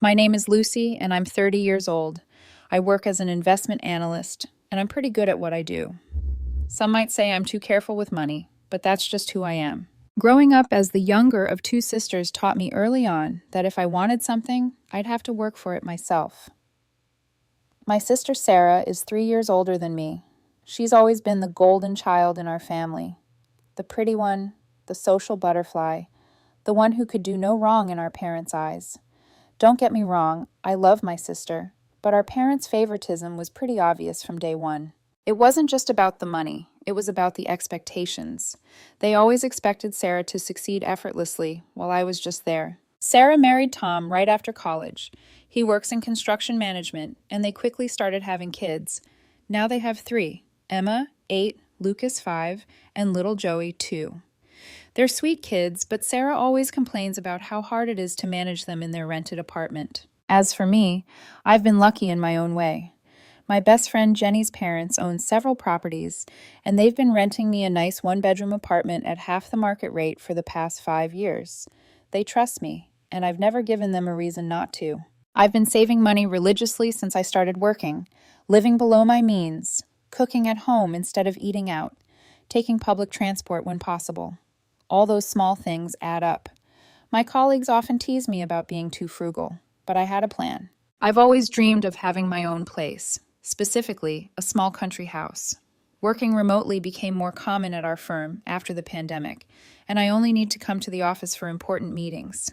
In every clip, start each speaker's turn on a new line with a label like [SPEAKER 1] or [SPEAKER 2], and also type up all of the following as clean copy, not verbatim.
[SPEAKER 1] My name is Lucy, and I'm 30 years old. I work as an investment analyst, and I'm pretty good at what I do. Some might say I'm too careful with money, but that's just who I am. Growing up as the younger of two sisters taught me early on that if I wanted something, I'd have to work for it myself. My sister Sarah is 3 years older than me. She's always been the golden child in our family, the pretty one, the social butterfly, the one who could do no wrong in our parents' eyes. Don't get me wrong, I love my sister, but our parents' favoritism was pretty obvious from day one. It wasn't just about the money, it was about the expectations. They always expected Sarah to succeed effortlessly, while I was just there. Sarah married Tom right after college. He works in construction management, and they quickly started having kids. Now they have three: Emma, 8, Lucas, 5, and little Joey, 2. They're sweet kids, but Sarah always complains about how hard it is to manage them in their rented apartment. As for me, I've been lucky in my own way. My best friend Jenny's parents own several properties, and they've been renting me a nice one-bedroom apartment at half the market rate for the past 5 years. They trust me, and I've never given them a reason not to. I've been saving money religiously since I started working, living below my means, cooking at home instead of eating out, taking public transport when possible. All those small things add up. My colleagues often tease me about being too frugal, but I had a plan. I've always dreamed of having my own place, specifically a small country house. Working remotely became more common at our firm after the pandemic, and I only need to come to the office for important meetings.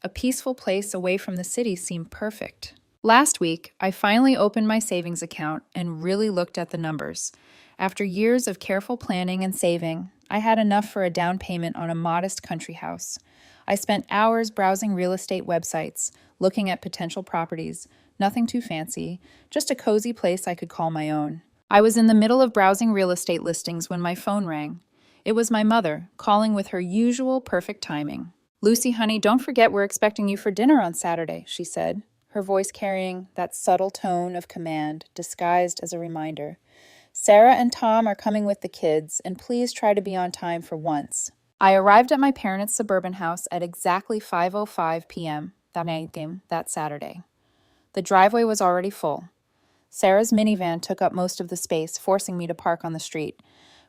[SPEAKER 1] A peaceful place away from the city seemed perfect. Last week, I finally opened my savings account and really looked at the numbers. After years of careful planning and saving, I had enough for a down payment on a modest country house. I spent hours browsing real estate websites, looking at potential properties, nothing too fancy, just a cozy place I could call my own. I was in the middle of browsing real estate listings when my phone rang. It was my mother, calling with her usual perfect timing. "Lucy, honey, don't forget we're expecting you for dinner on Saturday," she said, her voice carrying that subtle tone of command disguised as a reminder. "Sarah and Tom are coming with the kids, and please try to be on time for once." I arrived at my parents' suburban house at exactly 5:05 p.m. that Saturday. The driveway was already full. Sarah's minivan took up most of the space, forcing me to park on the street.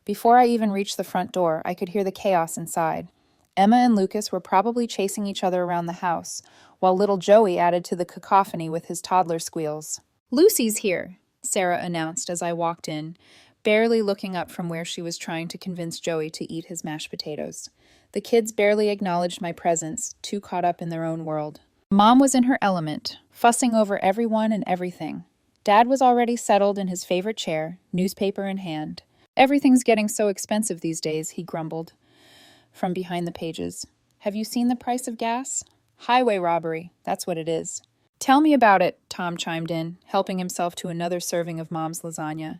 [SPEAKER 1] Before I even reached the front door, I could hear the chaos inside. Emma and Lucas were probably chasing each other around the house, while little Joey added to the cacophony with his toddler squeals. "Lucy's here," Sarah announced as I walked in, barely looking up from where she was trying to convince Joey to eat his mashed potatoes. The kids barely acknowledged my presence, too caught up in their own world. Mom was in her element, fussing over everyone and everything. Dad was already settled in his favorite chair, newspaper in hand. "Everything's getting so expensive these days," he grumbled from behind the pages. "Have you seen the price of gas? Highway robbery, that's what it is." "Tell me about it," Tom chimed in, helping himself to another serving of Mom's lasagna.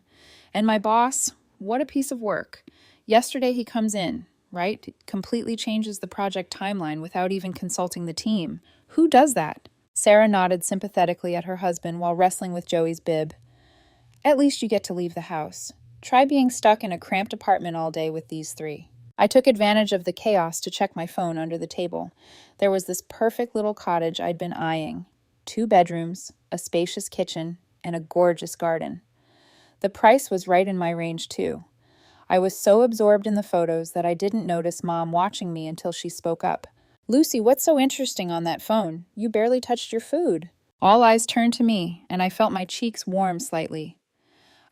[SPEAKER 1] "And my boss, what a piece of work. Yesterday he comes in, right? Completely changes the project timeline without even consulting the team. Who does that?" Sarah nodded sympathetically at her husband while wrestling with Joey's bib. "At least you get to leave the house. Try being stuck in a cramped apartment all day with these three." I took advantage of the chaos to check my phone under the table. There was this perfect little cottage I'd been eyeing. 2 bedrooms, a spacious kitchen, and a gorgeous garden. The price was right in my range, too. I was so absorbed in the photos that I didn't notice Mom watching me until she spoke up. "Lucy, what's so interesting on that phone? You barely touched your food." All eyes turned to me, and I felt my cheeks warm slightly.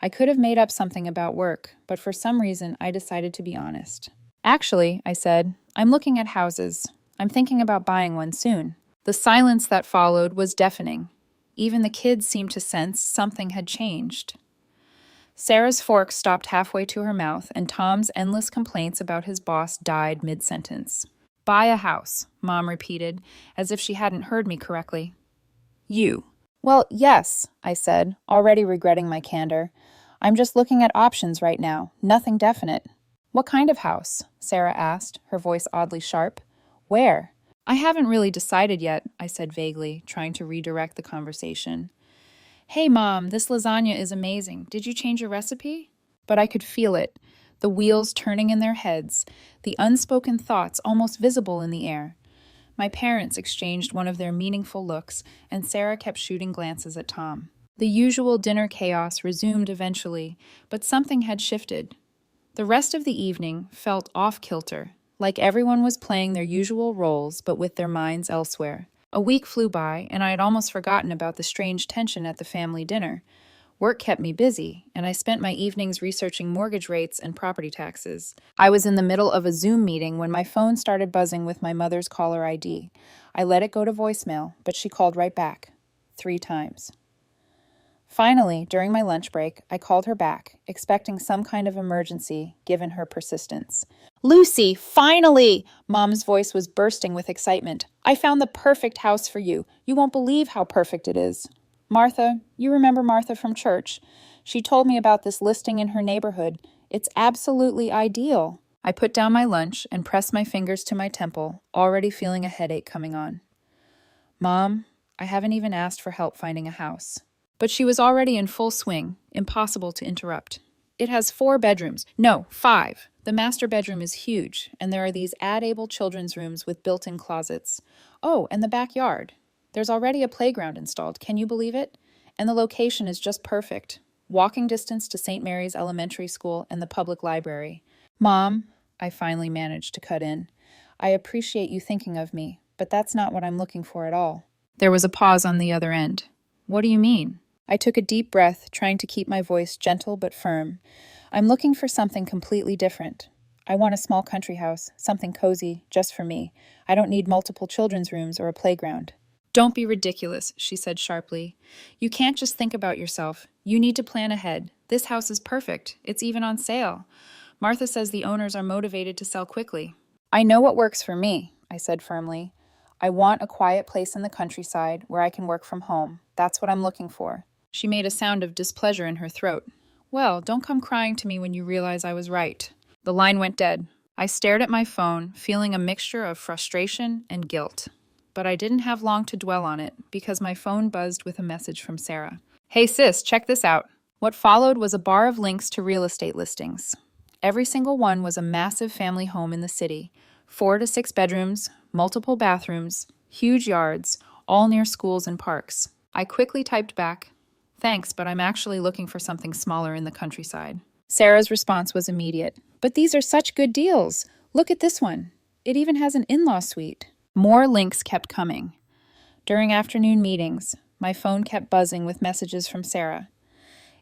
[SPEAKER 1] I could have made up something about work, but for some reason I decided to be honest. "Actually," I said, "I'm looking at houses. I'm thinking about buying one soon." The silence that followed was deafening. Even the kids seemed to sense something had changed. Sarah's fork stopped halfway to her mouth, and Tom's endless complaints about his boss died mid-sentence. "Buy a house," Mom repeated, as if she hadn't heard me correctly. "You." "Well, yes," I said, already regretting my candor. "I'm just looking at options right now, nothing definite." "What kind of house?" Sarah asked, her voice oddly sharp. "Where?" "I haven't really decided yet," I said vaguely, trying to redirect the conversation. "Hey, Mom, this lasagna is amazing. Did you change your recipe?" But I could feel it, the wheels turning in their heads, the unspoken thoughts almost visible in the air. My parents exchanged one of their meaningful looks, and Sarah kept shooting glances at Tom. The usual dinner chaos resumed eventually, but something had shifted. The rest of the evening felt off-kilter, like everyone was playing their usual roles but with their minds elsewhere. A week flew by, and I had almost forgotten about the strange tension at the family dinner. Work kept me busy, and I spent my evenings researching mortgage rates and property taxes. I was in the middle of a Zoom meeting when my phone started buzzing with my mother's caller ID. I let it go to voicemail, but she called right back, 3 times. Finally, during my lunch break, I called her back, expecting some kind of emergency, given her persistence. "Lucy, finally!" Mom's voice was bursting with excitement. "I found the perfect house for you. You won't believe how perfect it is." "Martha, you remember Martha from church? She told me about this listing in her neighborhood. It's absolutely ideal." I put down my lunch and pressed my fingers to my temple, already feeling a headache coming on. "Mom, I haven't even asked for help finding a house." But she was already in full swing, impossible to interrupt. "It has 4 bedrooms. No, 5. The master bedroom is huge, and there are these add-able children's rooms with built-in closets. Oh, and the backyard. There's already a playground installed, can you believe it? And the location is just perfect. Walking distance to St. Mary's Elementary School and the public library." "Mom," I finally managed to cut in, "I appreciate you thinking of me, but that's not what I'm looking for at all." There was a pause on the other end. "What do you mean?" I took a deep breath, trying to keep my voice gentle but firm. "I'm looking for something completely different. I want a small country house, something cozy, just for me. I don't need multiple children's rooms or a playground." "Don't be ridiculous," she said sharply. "You can't just think about yourself. You need to plan ahead. This house is perfect. It's even on sale. Martha says the owners are motivated to sell quickly." "I know what works for me," I said firmly. "I want a quiet place in the countryside where I can work from home. That's what I'm looking for." She made a sound of displeasure in her throat. "Well, don't come crying to me when you realize I was right." The line went dead. I stared at my phone, feeling a mixture of frustration and guilt. But I didn't have long to dwell on it, because my phone buzzed with a message from Sarah. "Hey sis, check this out." What followed was a bar of links to real estate listings. Every single one was a massive family home in the city. 4 to 6 bedrooms, multiple bathrooms, huge yards, all near schools and parks. I quickly typed back, "Thanks, but I'm actually looking for something smaller in the countryside." Sarah's response was immediate. "But these are such good deals. Look at this one. It even has an in-law suite." More links kept coming. During afternoon meetings, my phone kept buzzing with messages from Sarah.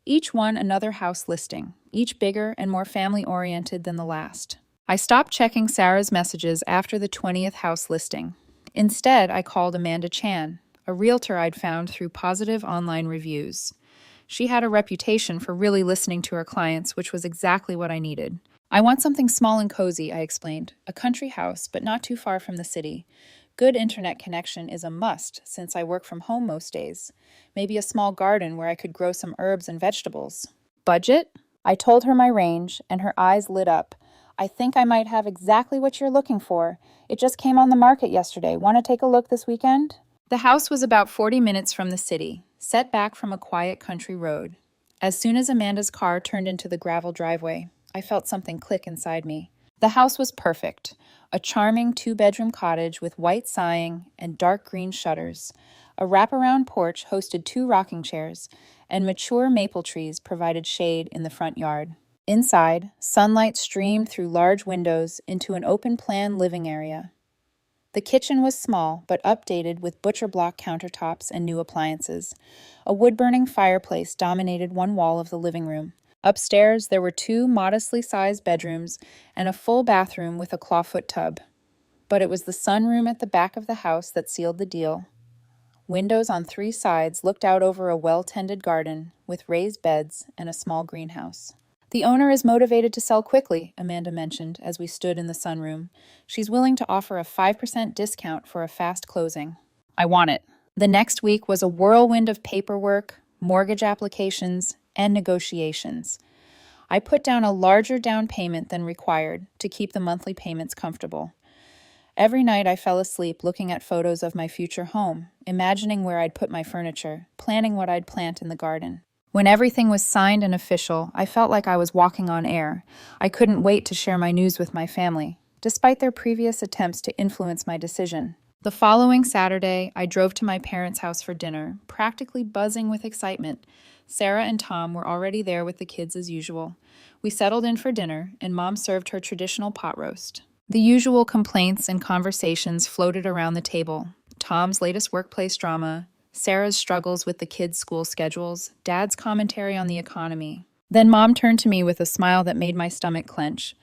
[SPEAKER 1] Each one another house listing, each bigger and more family-oriented than the last. I stopped checking Sarah's messages after the 20th house listing. Instead, I called Amanda Chan, a realtor I'd found through positive online reviews. She had a reputation for really listening to her clients, which was exactly what I needed. "I want something small and cozy," I explained. "A country house, but not too far from the city. Good internet connection is a must, since I work from home most days. Maybe a small garden where I could grow some herbs and vegetables." "Budget?" I told her my range, and her eyes lit up. "I think I might have exactly what you're looking for. It just came on the market yesterday. Want to take a look this weekend?" The house was about 40 minutes from the city, set back from a quiet country road. As soon as Amanda's car turned into the gravel driveway, I felt something click inside me. The house was perfect, a charming 2-bedroom cottage with white siding and dark green shutters. A wraparound porch hosted 2 rocking chairs, and mature maple trees provided shade in the front yard. Inside, sunlight streamed through large windows into an open-plan living area. The kitchen was small, but updated with butcher block countertops and new appliances. A wood-burning fireplace dominated one wall of the living room. Upstairs, there were 2 modestly sized bedrooms and a full bathroom with a clawfoot tub. But it was the sunroom at the back of the house that sealed the deal. Windows on 3 sides looked out over a well-tended garden with raised beds and a small greenhouse. "The owner is motivated to sell quickly," Amanda mentioned as we stood in the sunroom. "She's willing to offer a 5% discount for a fast closing." I want it. The next week was a whirlwind of paperwork, mortgage applications, and negotiations. I put down a larger down payment than required to keep the monthly payments comfortable. Every night I fell asleep looking at photos of my future home, imagining where I'd put my furniture, planning what I'd plant in the garden. When everything was signed and official, I felt like I was walking on air. I couldn't wait to share my news with my family, despite their previous attempts to influence my decision. The following Saturday, I drove to my parents' house for dinner, practically buzzing with excitement. Sarah and Tom were already there with the kids as usual. We settled in for dinner, and Mom served her traditional pot roast. The usual complaints and conversations floated around the table. Tom's latest workplace drama, Sarah's struggles with the kids' school schedules, Dad's commentary on the economy. Then Mom turned to me with a smile that made my stomach clench.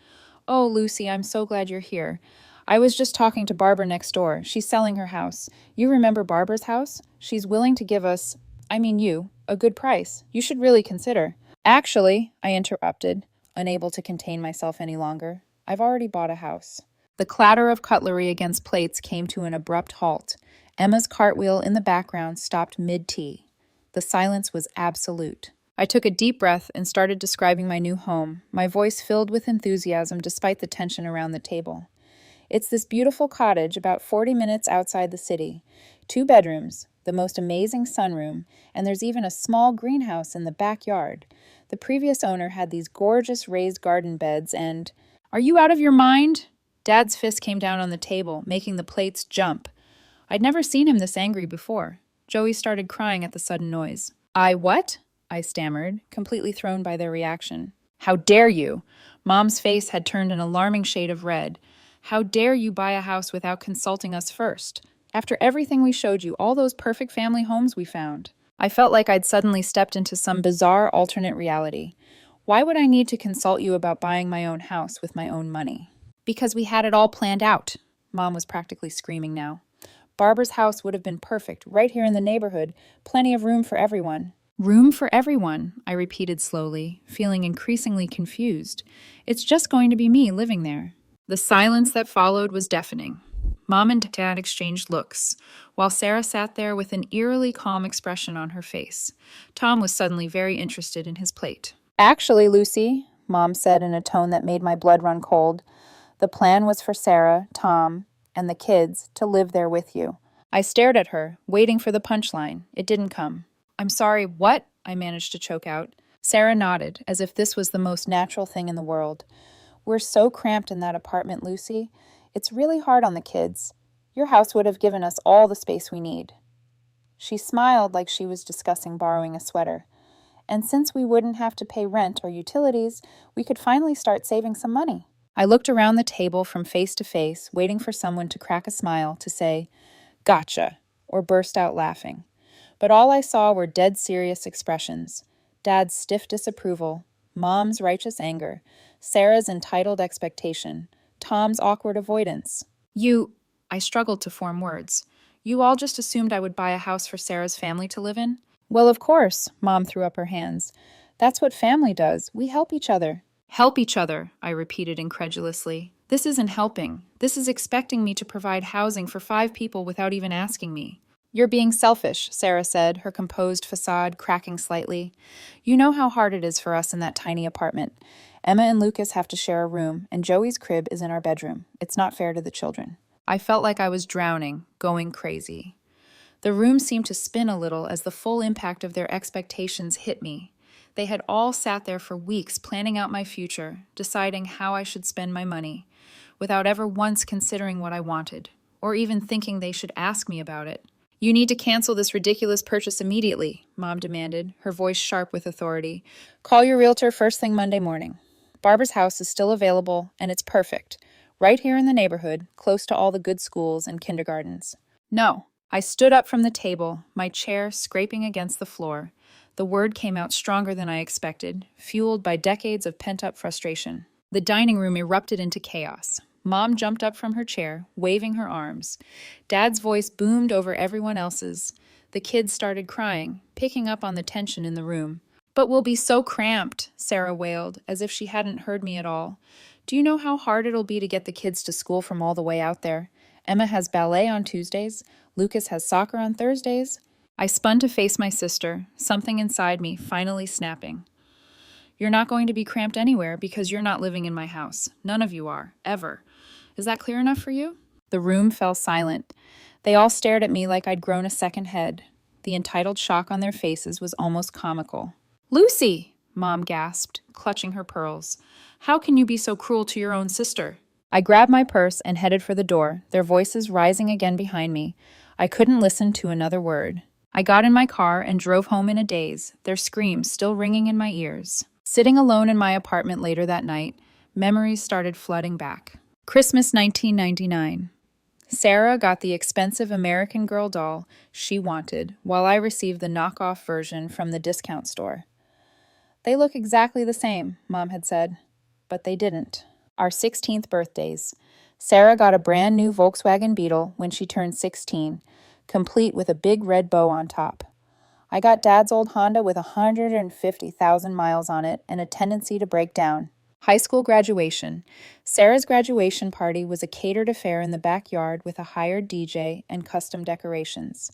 [SPEAKER 1] "Oh, Lucy, I'm so glad you're here. I was just talking to Barbara next door. She's selling her house. You remember Barbara's house? She's willing to give us, I mean you, a good price. You should really consider." "Actually," I interrupted, unable to contain myself any longer, "I've already bought a house." The clatter of cutlery against plates came to an abrupt halt. Emma's cartwheel in the background stopped mid-tea. The silence was absolute. I took a deep breath and started describing my new home, my voice filled with enthusiasm despite the tension around the table. "It's this beautiful cottage about 40 minutes outside the city. 2 bedrooms, the most amazing sunroom, and there's even a small greenhouse in the backyard. The previous owner had these gorgeous raised garden beds and—" "Are you out of your mind?" Dad's fist came down on the table, making the plates jump. I'd never seen him this angry before. Joey started crying at the sudden noise. What?" I stammered, completely thrown by their reaction. "How dare you?" Mom's face had turned an alarming shade of red. "How dare you buy a house without consulting us first? After everything we showed you, all those perfect family homes we found." I felt like I'd suddenly stepped into some bizarre alternate reality. Why would I need to consult you about buying my own house with my own money? "Because we had it all planned out." Mom was practically screaming now. "Barbara's house would have been perfect, right here in the neighborhood, plenty of room for everyone." "Room for everyone," I repeated slowly, feeling increasingly confused. "It's just going to be me living there." The silence that followed was deafening. Mom and Dad exchanged looks, while Sarah sat there with an eerily calm expression on her face. Tom was suddenly very interested in his plate. "Actually, Lucy," Mom said in a tone that made my blood run cold, "the plan was for Sarah, Tom, and the kids to live there with you." I stared at her, waiting for the punchline. It didn't come. "I'm sorry, what?" I managed to choke out. Sarah nodded, as if this was the most natural thing in the world. "We're so cramped in that apartment, Lucy. It's really hard on the kids. Your house would have given us all the space we need." She smiled like she was discussing borrowing a sweater. "And since we wouldn't have to pay rent or utilities, we could finally start saving some money." I looked around the table from face to face, waiting for someone to crack a smile, to say, "Gotcha," or burst out laughing. But all I saw were dead serious expressions. Dad's stiff disapproval, Mom's righteous anger, Sarah's entitled expectation, Tom's awkward avoidance. I struggled to form words. "You all just assumed I would buy a house for Sarah's family to live in?" "Well, of course," Mom threw up her hands. "That's what family does. We help each other." "Help each other," I repeated incredulously. "This isn't helping. This is expecting me to provide housing for 5 people without even asking me." "You're being selfish," Sarah said, her composed facade cracking slightly. "You know how hard it is for us in that tiny apartment. Emma and Lucas have to share a room, and Joey's crib is in our bedroom. It's not fair to the children." I felt like I was drowning, going crazy. The room seemed to spin a little as the full impact of their expectations hit me. They had all sat there for weeks planning out my future, deciding how I should spend my money, without ever once considering what I wanted, or even thinking they should ask me about it. "You need to cancel this ridiculous purchase immediately," Mom demanded, her voice sharp with authority. "Call your realtor first thing Monday morning. Barbara's house is still available, and it's perfect. Right here in the neighborhood, close to all the good schools and kindergartens." "No." I stood up from the table, my chair scraping against the floor. The word came out stronger than I expected, fueled by decades of pent-up frustration. The dining room erupted into chaos. Mom jumped up from her chair, waving her arms. Dad's voice boomed over everyone else's. The kids started crying, picking up on the tension in the room. "But we'll be so cramped," Sarah wailed, as if she hadn't heard me at all. "Do you know how hard it'll be to get the kids to school from all the way out there? Emma has ballet on Tuesdays. Lucas has soccer on Thursdays." I spun to face my sister, something inside me finally snapping. "You're not going to be cramped anywhere because you're not living in my house. None of you are, ever. Is that clear enough for you?" The room fell silent. They all stared at me like I'd grown a second head. The entitled shock on their faces was almost comical. "Lucy!" Mom gasped, clutching her pearls. "How can you be so cruel to your own sister?" I grabbed my purse and headed for the door, their voices rising again behind me. I couldn't listen to another word. I got in my car and drove home in a daze, their screams still ringing in my ears. Sitting alone in my apartment later that night, memories started flooding back. Christmas 1999. Sarah got the expensive American Girl doll she wanted, while I received the knockoff version from the discount store. They look exactly the same, Mom had said, but they didn't. Our 16th birthdays. Sarah got a brand new Volkswagen Beetle when she turned 16, complete with a big red bow on top. I got Dad's old Honda with 150,000 miles on it and a tendency to break down. High school graduation. Sarah's graduation party was a catered affair in the backyard with a hired DJ and custom decorations.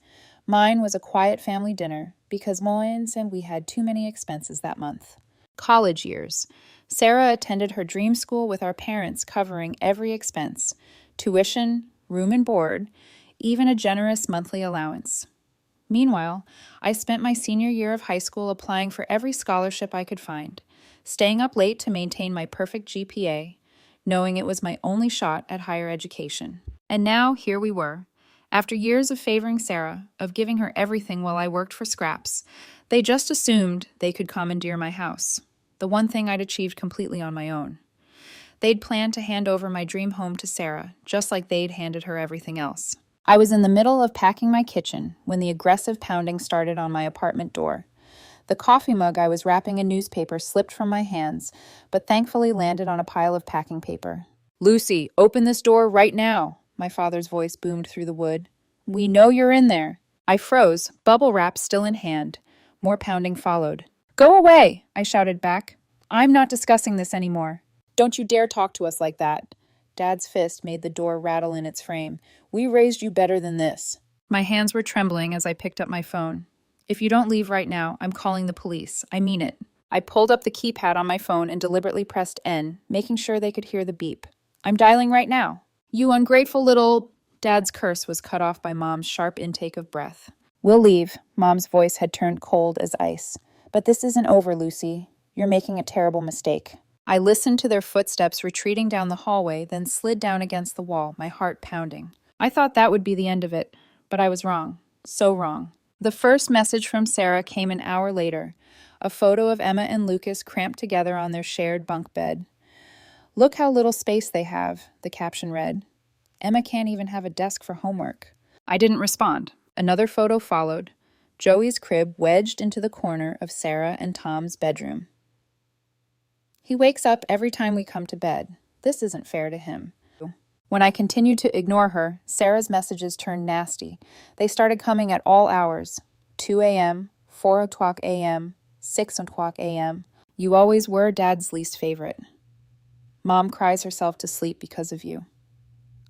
[SPEAKER 1] Mine was a quiet family dinner because Moyens and we had too many expenses that month. College years. Sarah attended her dream school with our parents covering every expense: tuition, room and board, even a generous monthly allowance. Meanwhile, I spent my senior year of high school applying for every scholarship I could find, staying up late to maintain my perfect GPA, knowing it was my only shot at higher education. And now here we were. After years of favoring Sarah, of giving her everything while I worked for scraps, they just assumed they could commandeer my house, the one thing I'd achieved completely on my own. They'd planned to hand over my dream home to Sarah, just like they'd handed her everything else. I was in the middle of packing my kitchen when the aggressive pounding started on my apartment door. The coffee mug I was wrapping in newspaper slipped from my hands, but thankfully landed on a pile of packing paper. "Lucy, open this door right now," my father's voice boomed through the wood. "We know you're in there." I froze, bubble wrap still in hand. More pounding followed. "Go away," I shouted back. "I'm not discussing this anymore." "Don't you dare talk to us like that." Dad's fist made the door rattle in its frame. "We raised you better than this." My hands were trembling as I picked up my phone. "If you don't leave right now, I'm calling the police. I mean it." I pulled up the keypad on my phone and deliberately pressed N, making sure they could hear the beep. "I'm dialing right now." "You ungrateful little—" Dad's curse was cut off by Mom's sharp intake of breath. "We'll leave." Mom's voice had turned cold as ice. "But this isn't over, Lucy. You're making a terrible mistake." I listened to their footsteps retreating down the hallway, then slid down against the wall, my heart pounding. I thought that would be the end of it, but I was wrong. So wrong. The first message from Sarah came an hour later, a photo of Emma and Lucas cramped together on their shared bunk bed. "Look how little space they have," the caption read. "Emma can't even have a desk for homework." I didn't respond. Another photo followed, Joey's crib wedged into the corner of Sarah and Tom's bedroom. "He wakes up every time we come to bed. This isn't fair to him." When I continued to ignore her, Sarah's messages turned nasty. They started coming at all hours: 2 a.m., 4 o'clock a.m., 6 o'clock a.m. "You always were Dad's least favorite. Mom cries herself to sleep because of you.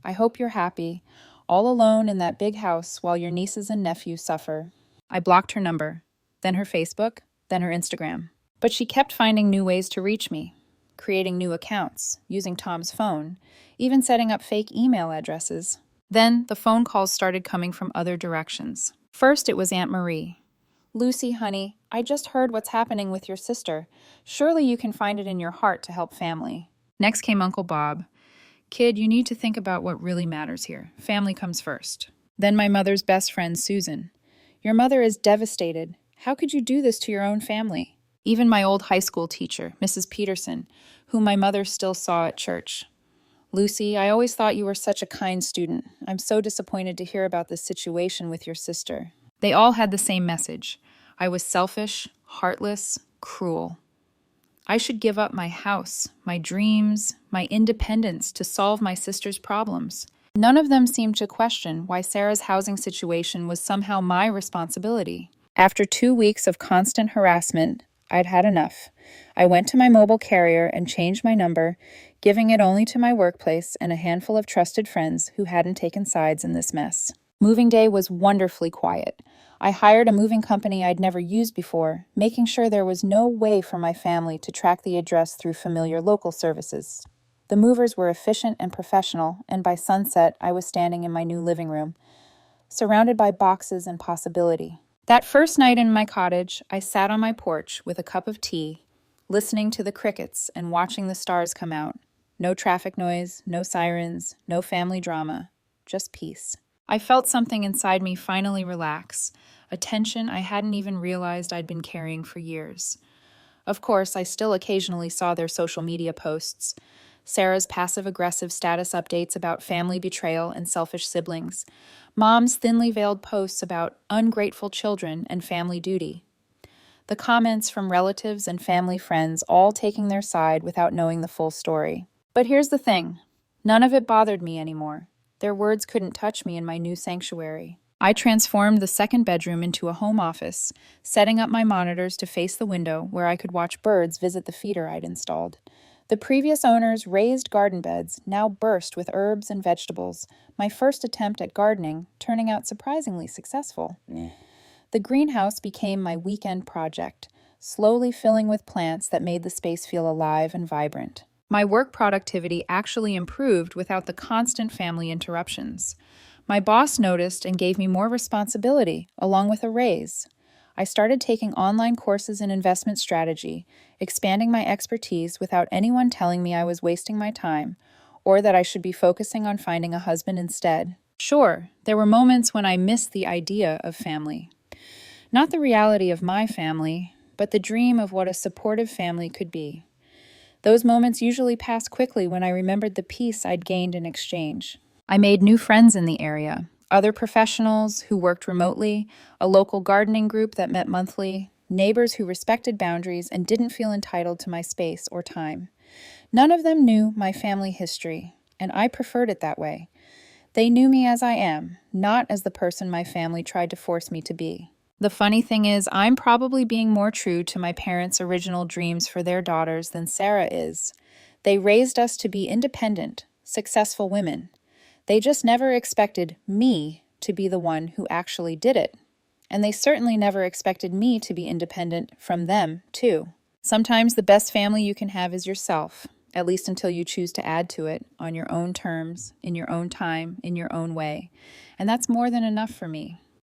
[SPEAKER 1] I hope you're happy, all alone in that big house while your nieces and nephews suffer." I blocked her number, then her Facebook, then her Instagram. But she kept finding new ways to reach me, creating new accounts, using Tom's phone, even setting up fake email addresses. Then the phone calls started coming from other directions. First it was Aunt Marie. "Lucy, honey, I just heard what's happening with your sister. Surely you can find it in your heart to help family." Next came Uncle Bob. "Kid, you need to think about what really matters here. Family comes first." Then my mother's best friend, Susan. "Your mother is devastated. How could you do this to your own family?" Even my old high school teacher, Mrs. Peterson, whom my mother still saw at church. "Lucy, I always thought you were such a kind student. I'm so disappointed to hear about this situation with your sister." They all had the same message. I was selfish, heartless, cruel. I should give up my house, my dreams, my independence to solve my sister's problems. None of them seemed to question why Sarah's housing situation was somehow my responsibility. After 2 weeks of constant harassment, I'd had enough. I went to my mobile carrier and changed my number, giving it only to my workplace and a handful of trusted friends who hadn't taken sides in this mess. Moving day was wonderfully quiet. I hired a moving company I'd never used before, making sure there was no way for my family to track the address through familiar local services. The movers were efficient and professional, and by sunset, I was standing in my new living room, surrounded by boxes and possibility. That first night in my cottage, I sat on my porch with a cup of tea, listening to the crickets and watching the stars come out. No traffic noise, no sirens, no family drama, just peace. I felt something inside me finally relax, a tension I hadn't even realized I'd been carrying for years. Of course, I still occasionally saw their social media posts. Sarah's passive-aggressive status updates about family betrayal and selfish siblings. Mom's thinly veiled posts about ungrateful children and family duty. The comments from relatives and family friends all taking their side without knowing the full story. But here's the thing. None of it bothered me anymore. Their words couldn't touch me in my new sanctuary. I transformed the second bedroom into a home office, setting up my monitors to face the window where I could watch birds visit the feeder I'd installed. The previous owner's raised garden beds now burst with herbs and vegetables, my first attempt at gardening turning out surprisingly successful. The greenhouse became my weekend project, slowly filling with plants that made the space feel alive and vibrant. My work productivity actually improved without the constant family interruptions. My boss noticed and gave me more responsibility, along with a raise. I started taking online courses in investment strategy, expanding my expertise without anyone telling me I was wasting my time, or that I should be focusing on finding a husband instead. Sure, there were moments when I missed the idea of family. Not the reality of my family, but the dream of what a supportive family could be. Those moments usually passed quickly when I remembered the peace I'd gained in exchange. I made new friends in the area, other professionals who worked remotely, a local gardening group that met monthly, neighbors who respected boundaries and didn't feel entitled to my space or time. None of them knew my family history, and I preferred it that way. They knew me as I am, not as the person my family tried to force me to be. The funny thing is, I'm probably being more true to my parents' original dreams for their daughters than Sarah is. They raised us to be independent, successful women. They just never expected me to be the one who actually did it. And they certainly never expected me to be independent from them, too. Sometimes the best family you can have is yourself, at least until you choose to add to it on your own terms, in your own time, in your own way. And that's more than enough for me.